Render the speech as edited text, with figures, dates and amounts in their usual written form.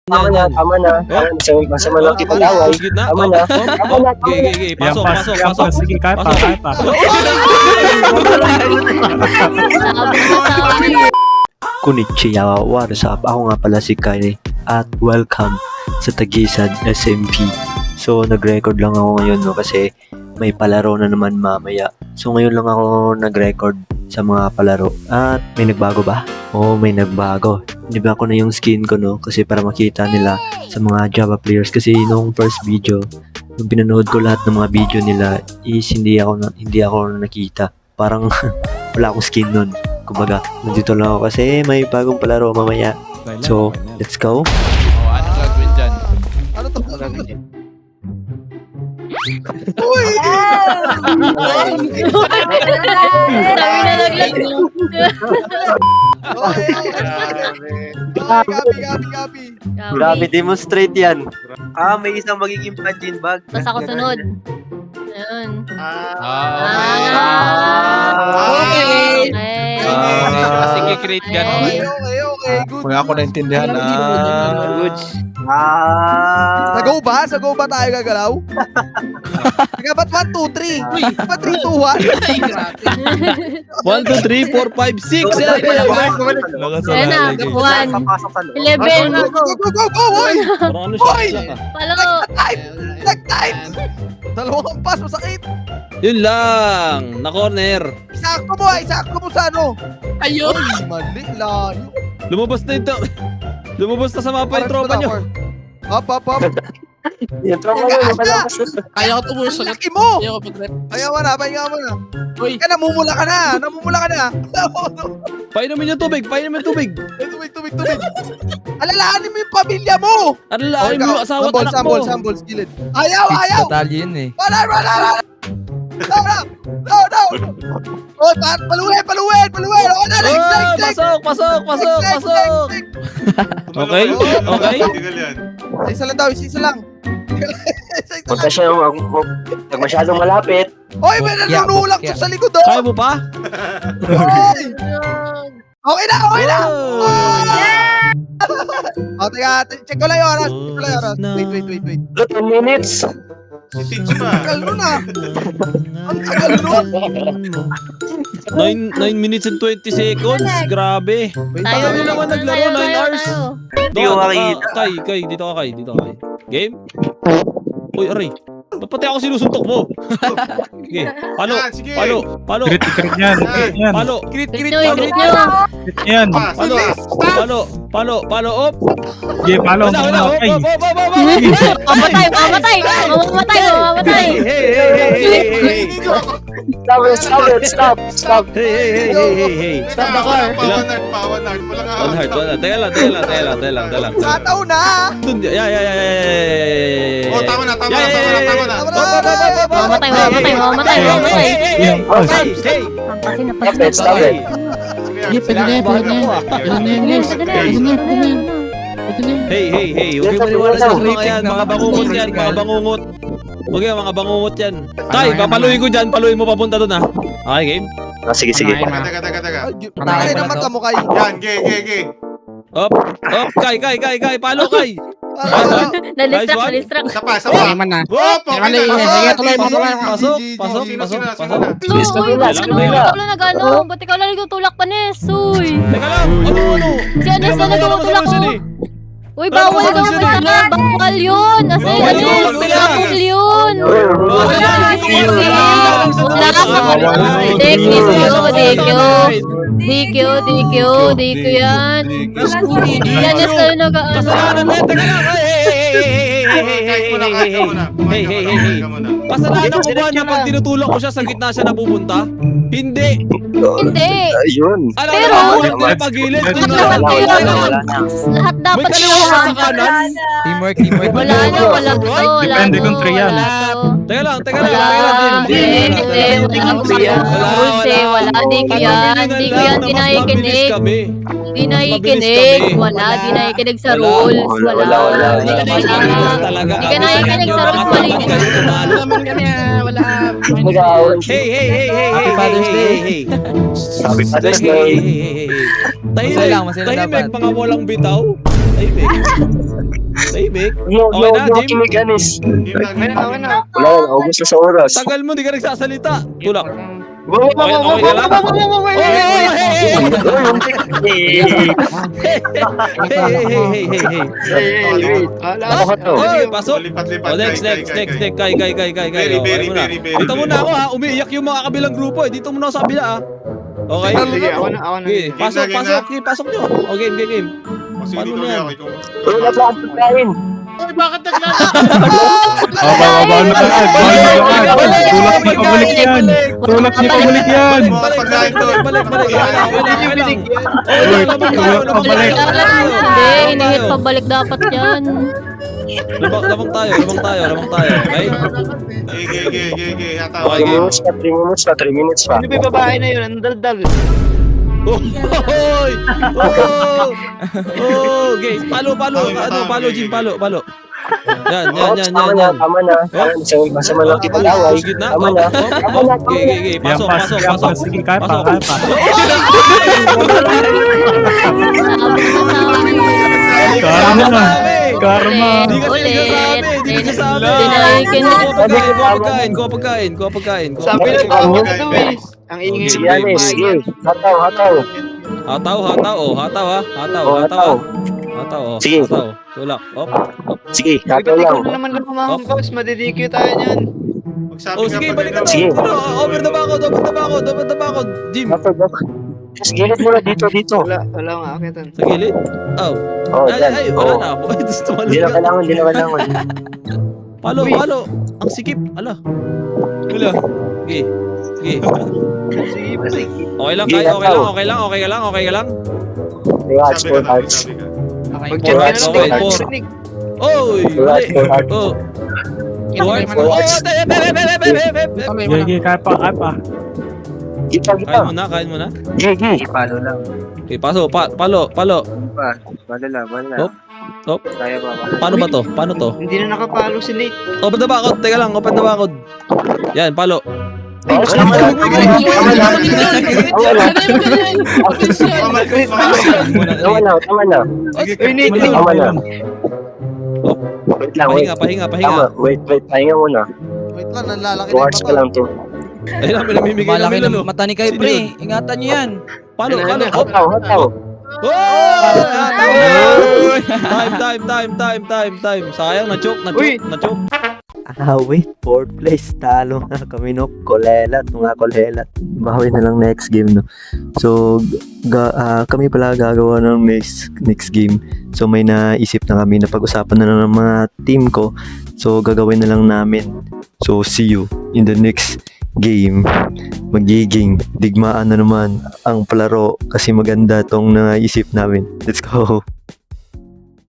Tama na. Masa malaki palaway. Tama na. Pasok. Sige, kaya pa. Konnichiwa, what's up? Ako nga pala si Kai at welcome sa Tagisan SMP. So nag-record lang ako ngayon kasi may palaro na naman mamaya. So ngayon lang ako nag-record sa mga palaro. At may nagbago ba? Oo, may nagbago. Diba ako na yung skin ko kasi para makita nila sa mga Java players kasi nung first video, nung pinanood ko lahat ng mga video nila is hindi ako nakita. Parang wala akong skin nun. Kumbaga, nandito lang ako kasi may bagong palaro mamaya. So, let's go. Ano gagawin dyan? Ano to? Uy! Gabi. Grabe, demonstrate yan. May isang magiging punching bag. Tapos ako sunod. Ayun. Okay. Sige, create gano'n. Okay. Good. Kung ako naintindihan na. Goods. Sa go ba tayo gagalaw? Teka, ba't 1, 2, 3? Ba't 3, 2, 1? 1, 2, 3, 4, 5, 6. Ayun na. 1, 11. Go! Hoy! Hoy! Palo. Nag-time! Dalawang pass, masakit! Yun lang. Na corner. Isakto mo sa ano? Ayun. Ay, mali, layo. Lumabas na ito. Lumabas na sa mapa yung tropa nyo. Hop. Yung tropa mo, malakas. Kaya ko tumusok. Laki mo! Kaya ko pag-rep. Pahinga mo na. Uy. Namumula ka na. Painumin yung tubig. Tubig. Alalahanin mo yung pamilya mo! Alalahanin mo yung asawa at anak mo. Sambols, gilid. Ayaw! Batalya yun eh. Wala! No! Oh, paluin! Oh, next! Pasok. Okay. Isa lang. Punta siya huwag masyadong malapit. Oy, may nanunulak to sa likod do. Kaya mo pa? Oy! Okay na! Teka, check ko lang yung oras. Wait. 10 minutes. Tagal nun ah. Ang tagal nun. 9 minutes and 20 seconds. Grabe. Tayo Tayo naman naglaro, 9 hours. Hindi ko makikita. Kay, dito ka. Game? Uy, aray. Ba't pati ako sinusuntok mo? Sige. Palo. Crit yan. Palo. Crit nyo. Yan. Palo. Op. Sige, palo. Wala. Ay. Mamatay. Hey. Stop. Hey. Stop the car. One heart. Teka lang. Sataw na. Oh, tama na. Mamatay. Stop it. Hey. Huwag yung maniwala sa mga yan. Mga bangungot. Huwag yan, mga bangungot yan. Tay, papaluin ko dyan. Paluin mo papunta doon ha. Okay, game? Sige. Teka. Ay, naman ka mo kay. Yan, Up, kay. Palo, kay. Nalistract. Isa pa. Hop! Sige, tuloy mo. Pasok. Ikaw lang nag-ano. Ba't ikaw lang nagtutulak pa, Nes? Uy. Teka lang, ano? Si Nes na nagtutulak ko. Uy, bawal daw mo sa bawal yun. Kasi bawal yun. DQ yan. Yan Nes na nag-ano. Kasalanan mo yan, teka lang. Hey. Kasalanan ko ba na pag tinutulak ko siya sa gitna siya napupunta? Hindi. Ayun. Pero pagilid. Lahat dapat May kaliwa ka sa kanan. Teamwork. Wala to. Depende kung three yan. Teka lang. Wala, di ko yan. Di nakikinig. Wala, di nakikinig sa rules. Wala. Di ka nakikinig sa rules, mali. Hey. Father's Day. Happy Father's Day. Tahimik, mga walang bitaw. Tahimik. Tahimik. Yo, Okay na, Jim? kinig, Anis. Game lang, game lang. Wala na, ubos na sa oras. Tagal mo, di ka nagsasalita. Tulak. Wow, Okay, okay ka lang? Oh, hey, Hey, pasok. Lipat-lipat. Oh, next. Kay. Very, Oh, very, ano muna? very, very. Dito muna ako ha. Umiiyak yung mga kabilang grupo eh. Dito muna ako sa kabila ha. Okay. Sige, ako na. Okay, pasok. Game na. Okay, pasok nyo. Oh, game. Sige, Paano tuloy yan? ako. Wala pa ang pagkain. Uy, bakit naglalakad? Bawal na yan. Tulak niyo pabalik yan. Tulak niyo pabalik yan. Mga pagkain to. Balik. Uy, tulak pabalik. Hindi, inihit pabalik dapat yan. Labang tayo. Okay? Sige. Hataw. Okay, game. 3 minutes pa. Ano ba yung babae na yun? Ang daldal. Hoy! Okay. Palo. Palo, Jim. Palo. Yan. Tama na. Basta malaki palaway. Gitna. Tama na. Okay. Yan, Pasok. Sige, kaya pa. Karma. Hindi ka sabi. Dinaikin Kuha pagkain. Sabi na tao ka daw eh. Ang ingay. Si Anis, sige. Hataw. Hataw ha. Sige. Tulak. Op. Sige, hataw lang. Ikaw naman lumamahang boss. Madidikyo tayo niyan. Oh, sige, balikan Sige. tayo. Over the bakod. Jim, Hataw. Just gilid mo na dito. Wala nga akitan. sa gilid. Oh. Oh, Ay, yan. wala Oh. na. Gusto mo Hindi na kailangan. Palo. Ang sikip. Ala. Wala. Okay. Sige, balik. Okay lang. Relax, 4 hearts. Mag-chat ka Alright, na okay, din. four. Rinig. Oy! Alright, Mali. four hearts. Oh. Okay, Four hearts. Sige, kaya pa. Kita. Kain mo na. Gigi. Okay, palo. Hop. Paano ba to? Hindi na nakapalo si Nate. Open the bakod. Teka lang, open the bakod. Yan, palo. Tama na. Uy, Nate. Tama na. Wait lang, wait. Pahinga. Tama, wait. Pahinga muna. Wait lang, nalalaki 2 na hearts pa lang to. Ayun lang, pinamimigay na Malaki Milo. ng mata ni kay pre. Ingatan nyo yan. Palo. Hop. Hataw. Time. Sayang, na-choke. Uy. Wait, 4th place. Talo nga kami no. Kolelat. Bawi na lang next game no. So, kami pala gagawa ng next game. So, may naisip na kami na pag-usapan na lang ng mga team ko. So, gagawin na lang namin. So, see you in the next game. Magiging digmaan na naman ang palaro kasi maganda tong naisip namin. Let's go!